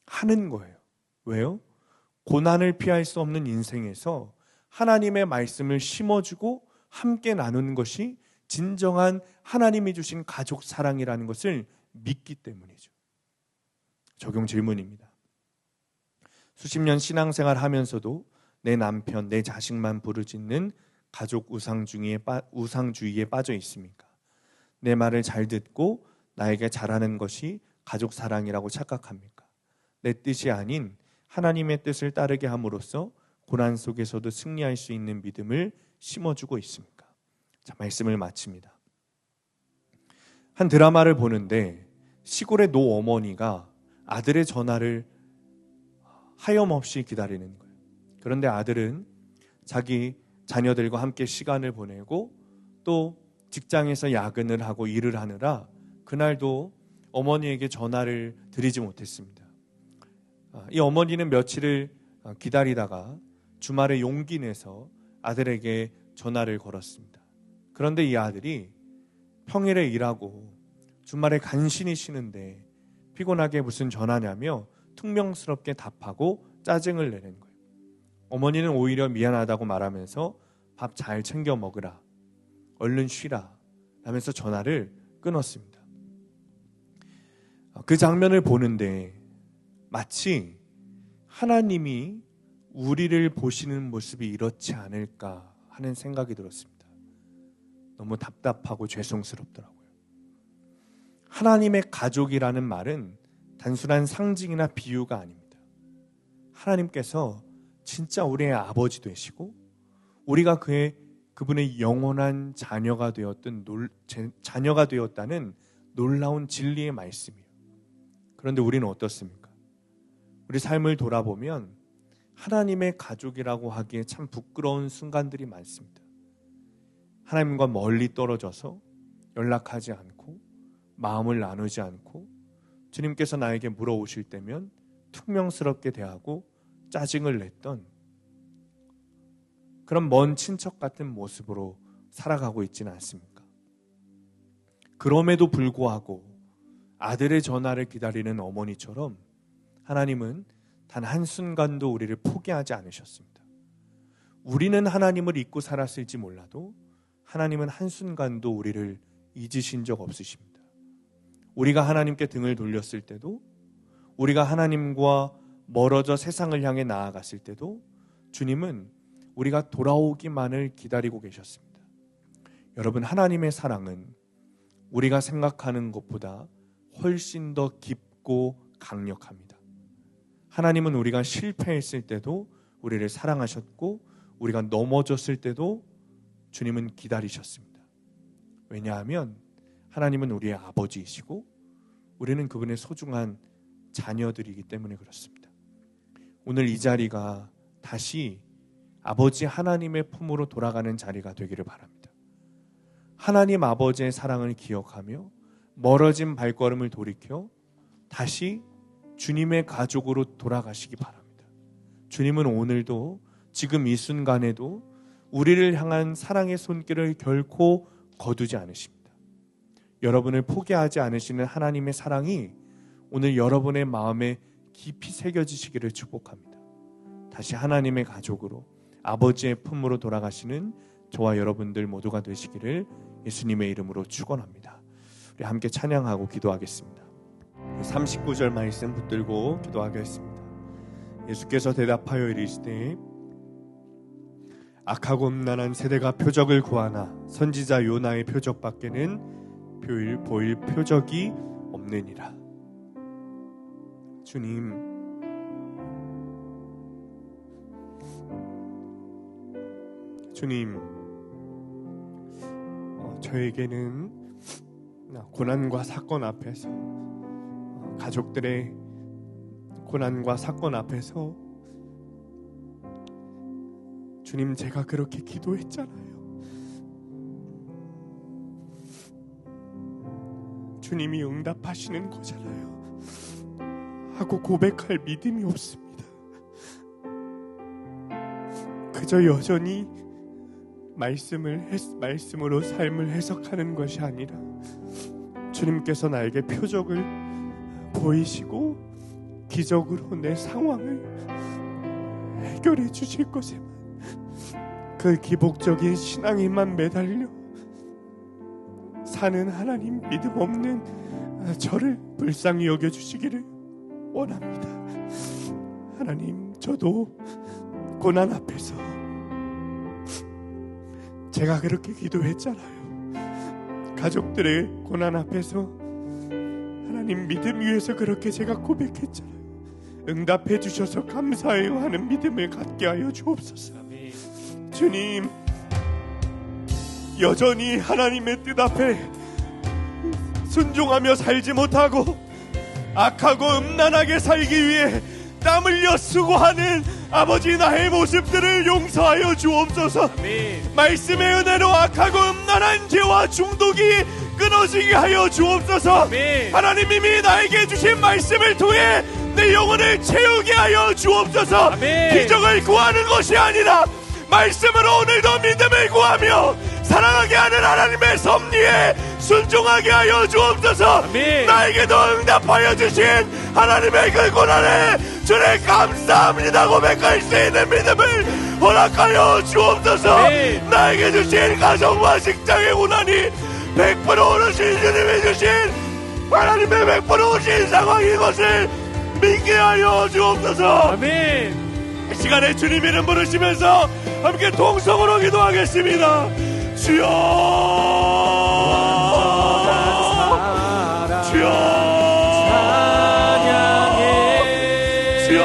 하는 거예요. 왜요? 고난을 피할 수 없는 인생에서 하나님의 말씀을 심어주고 함께 나누는 것이 진정한 하나님이 주신 가족 사랑이라는 것을 믿기 때문이죠. 적용 질문입니다. 수십 년 신앙생활 하면서도 내 남편, 내 자식만 부르짖는 가족 우상주의에 빠져 있습니까? 내 말을 잘 듣고 나에게 잘하는 것이 가족 사랑이라고 착각합니까? 내 뜻이 아닌 하나님의 뜻을 따르게 함으로써 고난 속에서도 승리할 수 있는 믿음을 심어주고 있습니까? 자, 말씀을 마칩니다. 한 드라마를 보는데 시골의 노 어머니가 아들의 전화를 하염없이 기다리는 거예요. 그런데 아들은 자기 자녀들과 함께 시간을 보내고 또 직장에서 야근을 하고 일을 하느라 그날도 어머니에게 전화를 드리지 못했습니다. 이 어머니는 며칠을 기다리다가 주말에 용기 내서 아들에게 전화를 걸었습니다. 그런데 이 아들이 평일에 일하고 주말에 간신히 쉬는데 피곤하게 무슨 전화냐며 퉁명스럽게 답하고 짜증을 내는 거예요. 어머니는 오히려 미안하다고 말하면서 밥 잘 챙겨 먹으라, 얼른 쉬라 라면서 전화를 끊었습니다. 그 장면을 보는데 마치 하나님이 우리를 보시는 모습이 이렇지 않을까 하는 생각이 들었습니다. 너무 답답하고 죄송스럽더라고요. 하나님의 가족이라는 말은 단순한 상징이나 비유가 아닙니다. 하나님께서 진짜 우리의 아버지 되시고 우리가 그분의 영원한 자녀가 되었다는 놀라운 진리의 말씀이에요. 그런데 우리는 어떻습니까? 우리 삶을 돌아보면 하나님의 가족이라고 하기에 참 부끄러운 순간들이 많습니다. 하나님과 멀리 떨어져서 연락하지 않고 마음을 나누지 않고 주님께서 나에게 물어오실 때면 퉁명스럽게 대하고 짜증을 냈던 그런 먼 친척 같은 모습으로 살아가고 있지는 않습니까? 그럼에도 불구하고 아들의 전화를 기다리는 어머니처럼 하나님은 단 한순간도 우리를 포기하지 않으셨습니다. 우리는 하나님을 잊고 살았을지 몰라도 하나님은 한순간도 우리를 잊으신 적 없으십니다. 우리가 하나님께 등을 돌렸을 때도, 우리가 하나님과 멀어져 세상을 향해 나아갔을 때도 주님은 우리가 돌아오기만을 기다리고 계셨습니다. 여러분, 하나님의 사랑은 우리가 생각하는 것보다 훨씬 더 깊고 강력합니다. 하나님은 우리가 실패했을 때도 우리를 사랑하셨고 우리가 넘어졌을 때도 주님은 기다리셨습니다. 왜냐하면 하나님은 우리의 아버지이시고 우리는 그분의 소중한 자녀들이기 때문에 그렇습니다. 오늘 이 자리가 다시 아버지 하나님의 품으로 돌아가는 자리가 되기를 바랍니다. 하나님 아버지의 사랑을 기억하며 멀어진 발걸음을 돌이켜 다시 주님의 가족으로 돌아가시기 바랍니다. 주님은 오늘도 지금 이 순간에도 우리를 향한 사랑의 손길을 결코 거두지 않으십니다. 여러분을 포기하지 않으시는 하나님의 사랑이 오늘 여러분의 마음에 깊이 새겨지시기를 축복합니다. 다시 하나님의 가족으로 아버지의 품으로 돌아가시는 저와 여러분들 모두가 되시기를 예수님의 이름으로 축원합니다. 우리 함께 찬양하고 기도하겠습니다. 39절 말씀 붙들고 기도하겠습니다. 예수께서 대답하여 이르시되 악하고 음란한 세대가 표적을 구하나 선지자 요나의 표적밖에는 보일 표적이 없느니라. 주님, 저에게는 고난과 사건 앞에서 가족들의 고난과 사건 앞에서 주님, 제가 그렇게 기도했잖아요. 주님이 응답하시는 거잖아요 하고 고백할 믿음이 없습니다. 그저 여전히 말씀으로 삶을 해석하는 것이 아니라 주님께서 나에게 표적을 보이시고 기적으로 내 상황을 해결해 주실 것에만 그 기복적인 신앙에만 매달려 사는 하나님 믿음 없는 저를 불쌍히 여겨주시기를 원합니다. 하나님, 저도 고난 앞에서 제가 그렇게 기도했잖아요. 가족들의 고난 앞에서 하나님 믿음 위에서 그렇게 제가 고백했잖아요. 응답해 주셔서 감사해요 하는 믿음을 갖게 하여 주옵소서. 주님, 여전히 하나님의 뜻 앞에 순종하며 살지 못하고 악하고 음란하게 살기 위해 땀 흘려 수고하는 아버지 나의 모습들을 용서하여 주옵소서. 말씀의 은혜로 악하고 음란한 죄와 중독이 끊어지게 하여 주옵소서. 하나님 이미 나에게 주신 말씀을 통해 내 영혼을 채우게 하여 주옵소서. 기적을 구하는 것이 아니라 말씀으로 오늘도 믿음을 구하며 사랑하게 하는 하나님의 섭리에 순종하게 하여 주옵소서. 나에게도 응답하여 주신 하나님의 그 고난에 주를 감사합니다 고백할 수 있는 믿음을 허락하여 주옵소서. 나에게 주신 가정과 직장의 고난이 100% 오르신 주님이 주신 하나님의 100% 오신 상황인 것을 믿게 하여 주옵소서. 이 시간에 주님 이름 부르시면서 함께 동성으로 기도하겠습니다. 주여, 주여, 주여,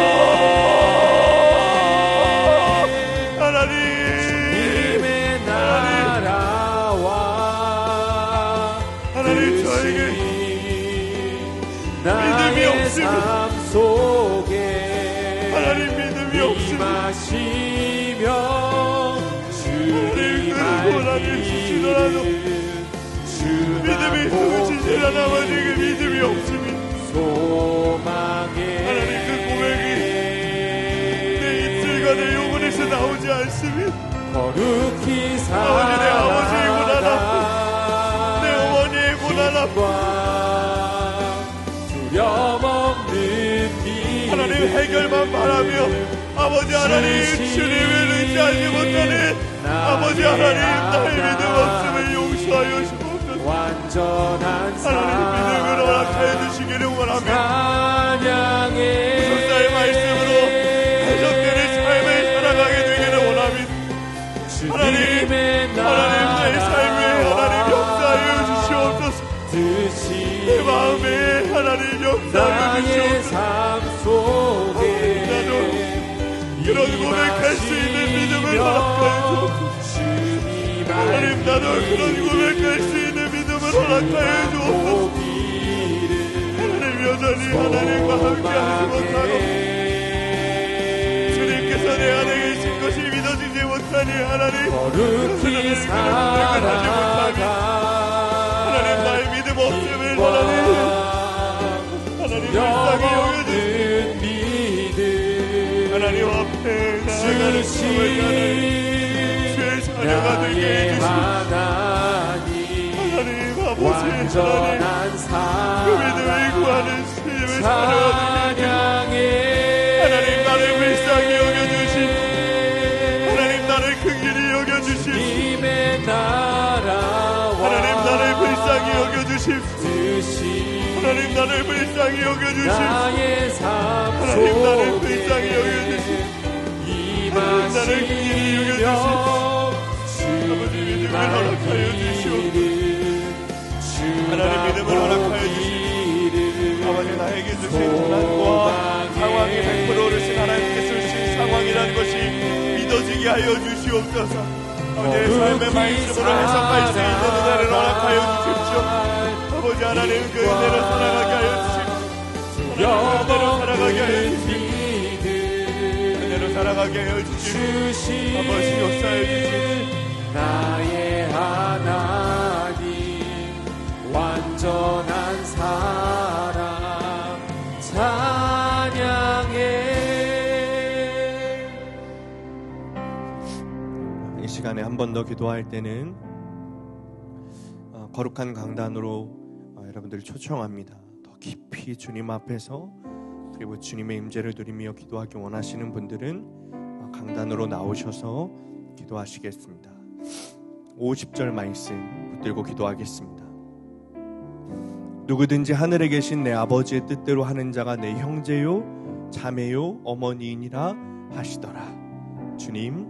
하나님, 주님의 나라와 하나님 저에게 믿음이 없으면 하나님 믿음이 없으면 주시더라도 믿음이 주시는 아버지 그 믿음이 없으면 하나님 그 고백이 내 입술과 내 영혼에서 나오지 않으면 아버지 내 아버지의 고난함 내 어머니의 고난함 하나님 해결만 바라며 아버지 하나님 주님을 의지하지 못하는 아버지 하나님 나의 믿음 없음을 용서하여 주옵소서. 하나님 믿음을 허락하여 주시기를 원합니다. 구속사의 말씀으로 해석되는 삶을 살아가게 되기를 원합니다. 하나님 나의 삶에 하나님 역사하여 주시옵소서. 내 마음에 하나님 역사하여 주시옵소서. 나도 그런 고백할 수 있는 믿음을 허락하여 주옵소서. 하나님 나도 그런 고백할 수 있는 믿음을 허락하여 주옵소서. 하나님 여전히 하나님과 함께하지 못하고 주님께서 내 안에 계신 것이 믿어지지 못하니 하나님 거룩히 살아가지 못하니 하나님 나의 믿음 없음을 하나님 불쌍히 여겨주시니 하나님 앞에 나아가는 꿈을 주의 자녀가 되게 해주시니 하나님 아버지 하나님 그 믿음을 구하는 주님의 자녀가 되게 해주시니 하나님 나를 불쌍히 여겨주시니 하나님 나를 긍휼히 여겨주시니 하나님 나를 불쌍히 여겨주십시오. 하나님 나를 불쌍히 여겨주십시오. 하나님 나를 불쌍히 여겨주십시오. 하나님 나를 긍휼히 여겨주십시오. 아버지 믿음을 허락하여 주시옵소서. 하나님 믿음을 허락하여 주시옵소서. 아버지 나에게 주신 고난과 상황이 100% 오르신 하나님께 주신 상황이라는 것이 믿어지게 하여 주시옵소서. 아버지의 삶의 말씀으로 해석할 수 있는 은혜를 허락하여 주십시오. 아버지 하나님 그 은혜로 살아가게 하여 주십시오. 은혜로 살아가게 하여 주십시오. 은혜로 살아가게 하여 주십시오. 아버지 역사해 주십시오. 나의 하나님 완전한 사랑 찬양해. 이 시간에 한 번 더 기도할 때는 거룩한 강단으로 여러분들을 초청합니다. 더 깊이 주님 앞에서 그리고 주님의 임재를 누리며 기도하기 원하시는 분들은 강단으로 나오셔서 기도하시겠습니다. 50절 말씀 붙들고 기도하겠습니다. 누구든지 하늘에 계신 내 아버지의 뜻대로 하는 자가 내 형제요 자매요 어머니이니라 하시더라. 주님,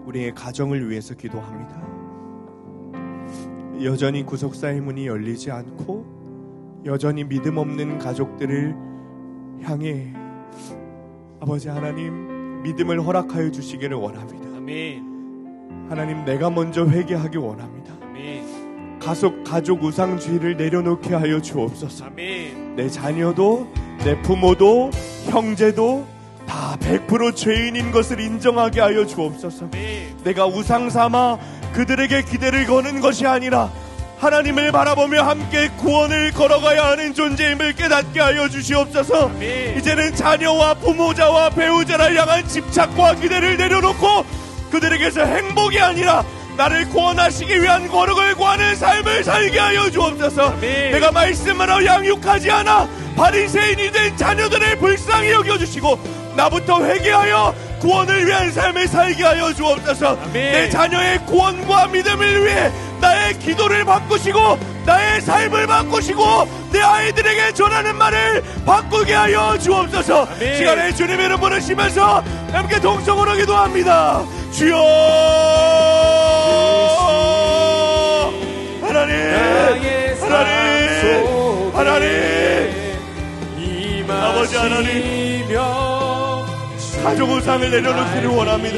우리의 가정을 위해서 기도합니다. 여전히 구속사의 문이 열리지 않고 여전히 믿음 없는 가족들을 향해 아버지 하나님 믿음을 허락하여 주시기를 원합니다. 아멘. 하나님, 내가 먼저 회개하기 원합니다. 아멘. 가족 우상주의를 내려놓게 하여 주옵소서. 아멘. 내 자녀도 내 부모도 형제도 다 100% 죄인인 것을 인정하게 하여 주옵소서. 아멘. 내가 우상 삼아 그들에게 기대를 거는 것이 아니라 하나님을 바라보며 함께 구원을 걸어가야 하는 존재임을 깨닫게 하여 주시옵소서. 아멘. 이제는 자녀와 부모자와 배우자를 향한 집착과 기대를 내려놓고 그들에게서 행복이 아니라 나를 구원하시기 위한 거룩을 구하는 삶을 살게 하여 주옵소서. 아멘. 내가 말씀으로 양육하지 않아 바리새인이 된 자녀들을 불쌍히 여겨주시고 나부터 회개하여 구원을 위한 삶을 살게 하여 주옵소서. 아멘. 내 자녀의 구원과 믿음을 위해 나의 기도를 바꾸시고 나의 삶을 바꾸시고 내 아이들에게 전하는 말을 바꾸게 하여 주옵소서. 아멘. 시간에 주님의 이름 부르시면서 함께 동성으로 기도합니다. 주여 하나님, 하나님, 하나님, 아버지 하나님, 가족 우상을 내려놓기를 원합니다.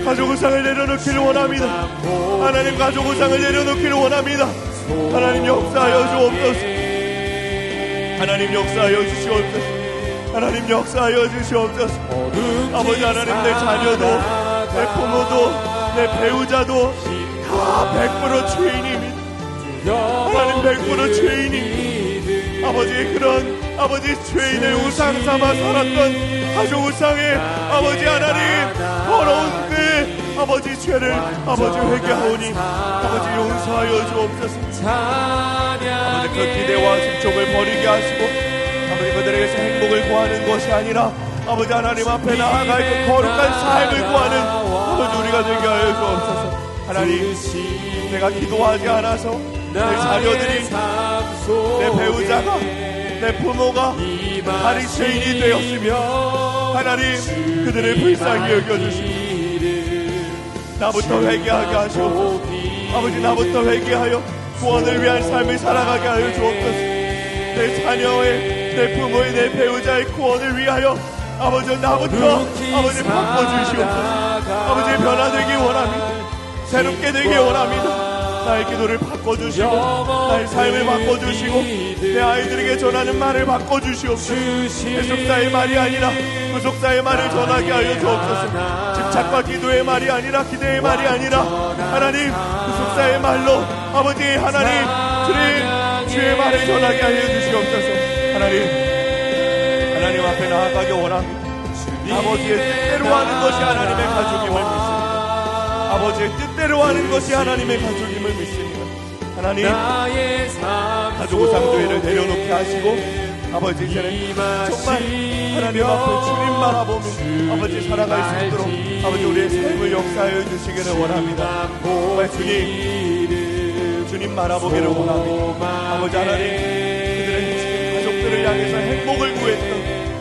가족 우상을 내려놓기를 원합니다. 하나님, 가족 우상을 내려놓기를 원합니다. 하나님, 역사하여 주옵소서. 하나님, 역사하여 주시옵소서. 하나님, 역사하여 주시옵소서. 아버지 하나님, 내 자녀도 내 부모도 내 배우자도 다 100% 죄인입니다. 하나님, 100% 죄인입니다. 아버지, 그런 아버지 죄인을 우상 삼아 살았던 가족 우상에 아버지 하나님 더러운 그 아버지 죄를 아버지 회개하오니 아버지 용서하여 주옵소서. 아버지, 그 기대와 집착을 버리게 하시고 아버지 그들에게서 행복을 구하는 것이 아니라 아버지 하나님 앞에 나아가 그 거룩한 삶을 구하는 아버지 우리가 되게 하여 주옵소서. 하나님, 내가 기도하지 않아서 내 자녀들이 내 배우자가 내 부모가 바리새인이 되었으며 하나님 그들을 불쌍히 여겨주시고 나부터 회개하게 하시옵소서. 아버지, 나부터 회개하여 구원을 위한 삶을 살아가게 하여 주옵소서. 내 자녀의 내 부모의 내 배우자의 구원을 위하여 아버지 나부터 아버지 바꿔주시옵소서. 아버지, 변화되기 원합니다. 새롭게 되기 원합니다. 나의 기도를 바꿔주시고 나의 삶을 바꿔주시고 내 아이들에게 전하는 말을 바꿔주시옵소서. 해석사의 말이 아니라 구속사의 말을 전하게 하여 주옵소서. 집착과 기도의 말이 아니라 기대의 말이 아니라 하나님 구속사의 말로 아버지 하나님 주의 말을 전하게 하여 주시옵소서. 하나님 앞에 나아가기 원합니다. 아버지의 뜻대로 하는 것이 하나님의 가족임을 믿습니다. 아버지의 뜻대로 하는 것이 하나님의 가족임을 믿습니다. 하나님, 가족 우상주의를 내려놓게 하시고 아버지, 이제는 정말 하나님 앞에 주님 바라보며 아버지 살아갈 수 있도록 아버지 우리의 삶을 역사하여 주시기를 원합니다. 정말 주님 바라보기를 원합니다. 아버지 하나님, 그들의 가족들을 향해서 행복을 구했던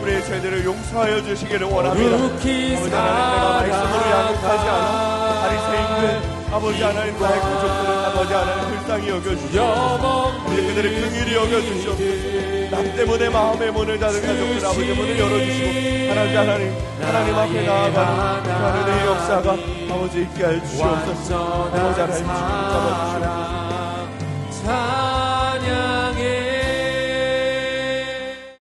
우리의 죄들을 용서하여 주시기를 원합니다. 아버지 하나님, 내가 말씀으로 양육하지 않아 바리새인들 아버지 하나님 나의 가족들은 아버지 하나님 불쌍히 여겨주시옵소서. 그들의 긍휼히 여겨주시옵소서. 나 때문에 마음의 문을 닫은 가족들 아버지 문을 열어주시고 하나님 앞에 나아가는 하나님의 역사가 아버지 있게 하여 주시옵소서. 아버지 하나님 주님 잡아주시옵소서.